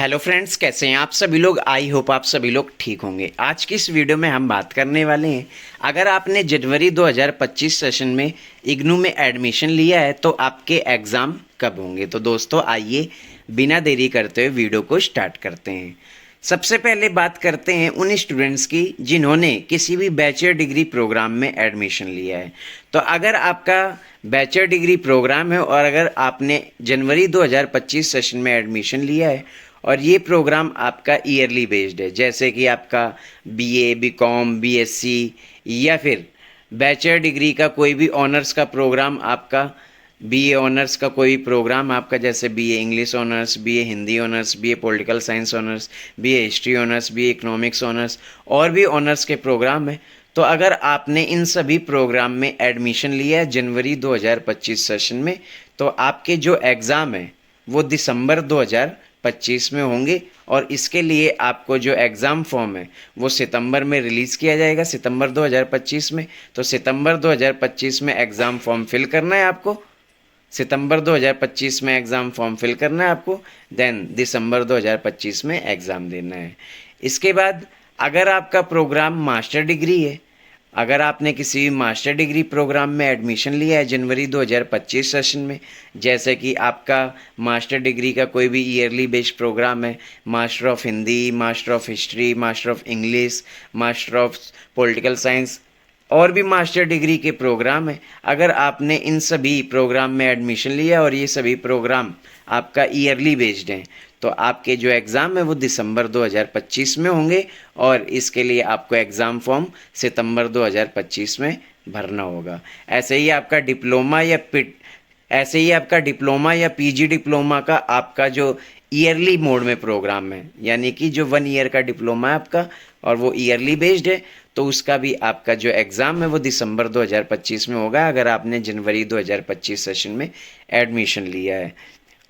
Hello friends, कैसे हैं आप सभी लोग। आई होप आप सभी लोग ठीक होंगे। आज की इस वीडियो में हम बात करने वाले हैं, अगर आपने जनवरी 2025 सेशन में इग्नू में एडमिशन लिया है तो आपके एग्ज़ाम कब होंगे। तो दोस्तों आइए बिना देरी करते हुए वीडियो को स्टार्ट करते हैं। सबसे पहले बात करते हैं उन स्टूडेंट्स की जिन्होंने किसी भी बैचलर डिग्री प्रोग्राम में एडमिशन लिया है। तो अगर आपका बैचलर डिग्री प्रोग्राम है और अगर आपने जनवरी 2025 सेशन में एडमिशन लिया है और ये प्रोग्राम आपका ईयरली बेस्ड है, जैसे कि आपका बीए, बीकॉम, बीएससी या फिर बैचलर डिग्री का कोई भी ऑनर्स का प्रोग्राम आपका, बीए ऑनर्स का कोई प्रोग्राम आपका, जैसे BA English honours, BA Hindi honours, BA political science honours, BA history honours, BA economics honours और भी ऑनर्स के प्रोग्राम है। तो अगर आपने इन सभी प्रोग्राम में एडमिशन लिया है जनवरी 2025 सेशन में, तो आपके जो एग्ज़ाम है वो दिसंबर 2025 में होंगे और इसके लिए आपको जो एग्ज़ाम फॉर्म है वो सितंबर में रिलीज़ किया जाएगा, सितंबर 2025 में। तो सितंबर 2025 में एग्ज़ाम फॉर्म फिल करना है आपको, सितंबर 2025 में एग्ज़ाम फॉर्म फिल करना है आपको, देन दिसंबर 2025 में एग्ज़ाम देना है। इसके बाद अगर आपका प्रोग्राम मास्टर डिग्री है, अगर आपने किसी भी मास्टर डिग्री प्रोग्राम में एडमिशन लिया है जनवरी 2025 सेशन में, जैसे कि आपका मास्टर डिग्री का कोई भी ईयरली बेस्ड प्रोग्राम है, master of Hindi, master of history, master of English, master of political science और भी मास्टर डिग्री के प्रोग्राम है, अगर आपने इन सभी प्रोग्राम में एडमिशन लिया और ये सभी प्रोग्राम आपका ईयरली बेस्ड हैं, तो आपके जो एग्ज़ाम है वो दिसंबर 2025 में होंगे और इसके लिए आपको एग्ज़ाम फॉर्म सितंबर 2025 में भरना होगा। ऐसे ही आपका डिप्लोमा या पीजी डिप्लोमा का आपका जो ईयरली मोड में प्रोग्राम है, यानी कि जो 1 ईयर का डिप्लोमा है आपका और वो ईयरली बेस्ड है, तो उसका भी आपका जो एग्ज़ाम है वो दिसंबर 2025 में होगा अगर आपने जनवरी 2025 सेशन में एडमिशन लिया है।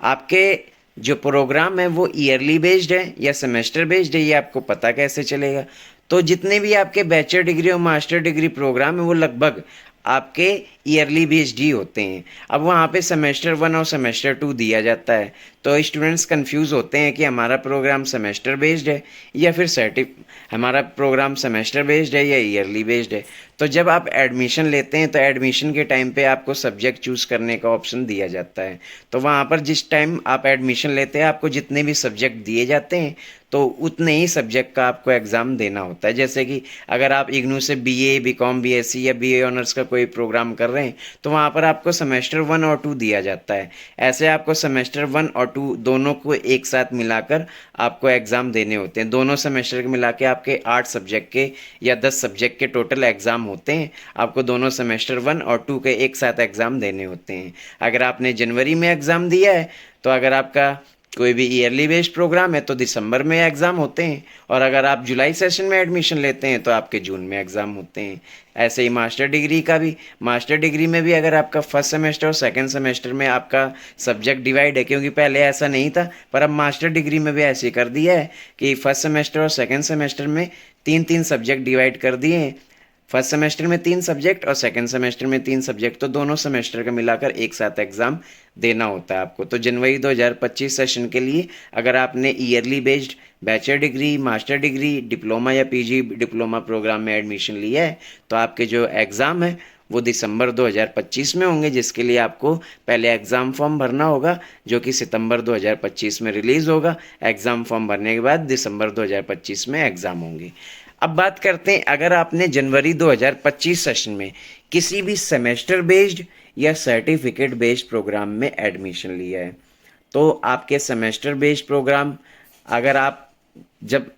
आपके जो प्रोग्राम है वो ईयरली बेस्ड है या सेमेस्टर बेस्ड है, ये आपको पता कैसे चलेगा। तो जितने भी आपके बैचलर डिग्री और मास्टर डिग्री प्रोग्राम है वो लगभग आपके ईयरली बेस्ड ही होते हैं। अब वहाँ पे सेमेस्टर 1 और सेमेस्टर 2 दिया जाता है, तो स्टूडेंट्स कंफ्यूज होते हैं कि हमारा प्रोग्राम सेमेस्टर बेस्ड है या फिर हमारा प्रोग्राम सेमेस्टर बेस्ड है या ईयरली बेस्ड है। तो जब आप एडमिशन लेते हैं तो एडमिशन के टाइम पे आपको सब्जेक्ट चूज़ करने का ऑप्शन दिया जाता है। तो वहाँ पर जिस टाइम आप एडमिशन लेते हैं आपको जितने भी सब्जेक्ट दिए जाते हैं तो उतने ही सब्जेक्ट का आपको एग्ज़ाम देना होता है। जैसे कि अगर आप इग्नू से बीए, बीकॉम, बीएससी या बीए ऑनर्स का कोई प्रोग्राम कर रहे हैं तो वहाँ पर आपको सेमेस्टर 1 और 2 दिया जाता है। ऐसे आपको सेमेस्टर 1 और 2 दोनों को एक साथ मिलाकर आपको एग्ज़ाम देने होते हैं। दोनों सेमेस्टर के मिला के आपके 8 सब्जेक्ट के या 10 सब्जेक्ट के टोटल एग्ज़ाम होते हैं। आपको दोनों सेमेस्टर 1 और 2 के एक साथ एग्ज़ाम देने होते हैं। अगर आपने जनवरी में एग्ज़ाम दिया है तो अगर आपका कोई भी ईयरली बेस्ड प्रोग्राम है तो दिसंबर में एग्ज़ाम होते हैं, और अगर आप जुलाई सेशन में एडमिशन लेते हैं तो आपके जून में एग्ज़ाम होते हैं। ऐसे ही मास्टर डिग्री का भी, मास्टर डिग्री में भी अगर आपका फर्स्ट सेमेस्टर और सेकंड सेमेस्टर में आपका सब्जेक्ट डिवाइड है, क्योंकि पहले ऐसा नहीं था पर अब मास्टर डिग्री में भी ऐसे कर दिया है कि फर्स्ट सेमेस्टर और सेकेंड सेमेस्टर में 3-3 सब्जेक्ट डिवाइड कर दिए हैं। फर्स्ट सेमेस्टर में 3 सब्जेक्ट और सेकंड सेमेस्टर में 3 सब्जेक्ट, तो दोनों सेमेस्टर का मिलाकर एक साथ एग्ज़ाम देना होता है आपको। तो जनवरी 2025 सेशन के लिए अगर आपने yearly based bachelor degree, master degree, diploma या पीजी डिप्लोमा प्रोग्राम में एडमिशन लिया है तो आपके जो एग्ज़ाम है वो दिसंबर 2025 में होंगे, जिसके लिए आपको पहले एग्ज़ाम फॉर्म भरना होगा जो कि सितंबर 2025 में रिलीज़ होगा। एग्ज़ाम फॉर्म भरने के बाद दिसंबर 2025 में एग्ज़ाम होंगे। अब बात करते हैं, अगर आपने जनवरी 2025 सेशन में किसी भी सेमेस्टर बेस्ड या सर्टिफिकेट बेस्ड प्रोग्राम में एडमिशन लिया है तो आपके सेमेस्टर बेस्ड प्रोग्राम अगर आप जब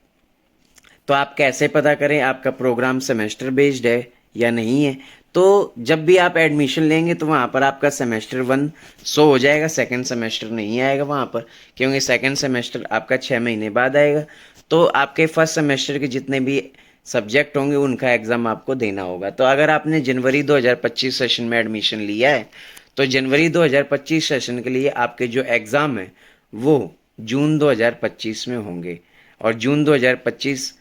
तो आप कैसे पता करें आपका प्रोग्राम सेमेस्टर बेस्ड है या नहीं है। तो जब भी आप एडमिशन लेंगे तो वहाँ पर आपका सेमेस्टर 1 शो हो जाएगा, सेकंड सेमेस्टर नहीं आएगा वहाँ पर, क्योंकि सेकंड सेमेस्टर आपका 6 महीने बाद आएगा। तो आपके फर्स्ट सेमेस्टर के जितने भी सब्जेक्ट होंगे उनका एग्ज़ाम आपको देना होगा। तो अगर आपने जनवरी 2025 सेशन में एडमिशन लिया है तो जनवरी 2025 सेशन के लिए आपके जो एग्ज़ाम है वो जून 2025 में होंगे, और जून 2025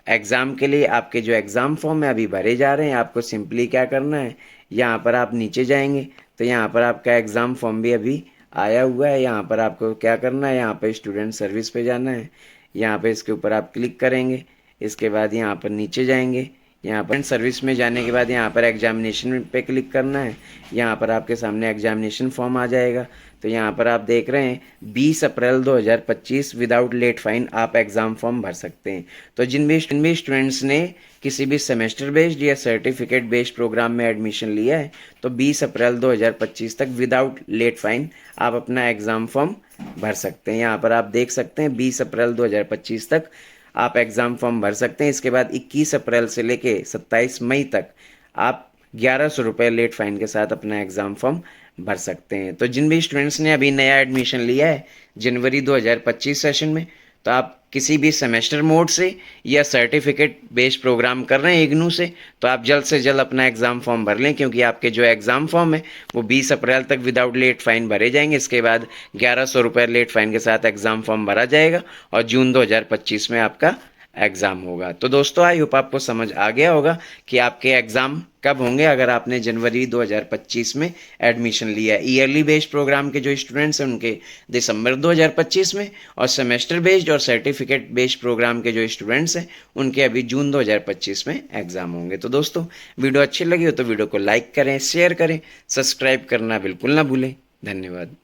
एग्ज़ाम के लिए आपके जो एग्ज़ाम फॉर्म है अभी भरे जा रहे हैं। आपको सिंपली क्या करना है, यहाँ पर आप नीचे जाएंगे तो यहाँ पर आपका एग्ज़ाम फॉर्म भी अभी आया हुआ है। यहाँ पर आपको क्या करना है, यहाँ पर स्टूडेंट सर्विस पे जाना है, यहाँ पे इसके ऊपर आप क्लिक करेंगे। इसके बाद यहाँ पर नीचे जाएंगे, यहाँ पर सर्विस में जाने के बाद यहाँ पर एग्जामिनेशन पे क्लिक करना है। यहाँ पर आपके सामने एग्जामिनेशन फॉर्म आ जाएगा। तो यहाँ पर आप देख रहे हैं 20 अप्रैल 2025 विदाउट लेट फाइन आप एग्ज़ाम फॉर्म भर सकते हैं। तो जिन भी स्टूडेंट्स ने किसी भी सेमेस्टर बेस्ड या सर्टिफिकेट बेस्ड प्रोग्राम में एडमिशन लिया है तो 20 अप्रैल 2025 तक विदाउट लेट फाइन आप अपना एग्ज़ाम फॉर्म भर सकते हैं। यहाँ पर आप देख सकते हैं 20 अप्रैल 2025 तक आप एग्ज़ाम फॉर्म भर सकते हैं। इसके बाद 21 अप्रैल से लेके 27 मई तक आप 1100 रुपये लेट फाइन के साथ अपना एग्ज़ाम फॉर्म भर सकते हैं। तो जिन भी स्टूडेंट्स ने अभी नया एडमिशन लिया है जनवरी 2025 सेशन में, तो आप किसी भी सेमेस्टर मोड से या सर्टिफिकेट बेस्ड प्रोग्राम कर रहे हैं इग्नू से, तो आप जल्द से जल्द अपना एग्ज़ाम फॉर्म भर लें, क्योंकि आपके जो एग्ज़ाम फॉर्म है वो 20 अप्रैल तक विदाउट लेट फ़ाइन भरे जाएंगे। इसके बाद 1100 रुपये लेट फ़ाइन के साथ एग्ज़ाम फॉर्म भरा जाएगा और जून 2025 में आपका एग्ज़ाम होगा। तो दोस्तों आई होप आपको समझ आ गया होगा कि आपके एग्ज़ाम कब होंगे अगर आपने जनवरी 2025 में एडमिशन लिया है। ईयरली बेस्ड प्रोग्राम के जो स्टूडेंट्स हैं उनके दिसंबर 2025 में, और सेमेस्टर बेस्ड और सर्टिफिकेट बेस्ड प्रोग्राम के जो स्टूडेंट्स हैं उनके अभी जून 2025 में एग्ज़ाम होंगे। तो दोस्तों वीडियो अच्छी लगी हो तो वीडियो को लाइक करें, शेयर करें, सब्सक्राइब करना बिल्कुल ना भूलें। धन्यवाद।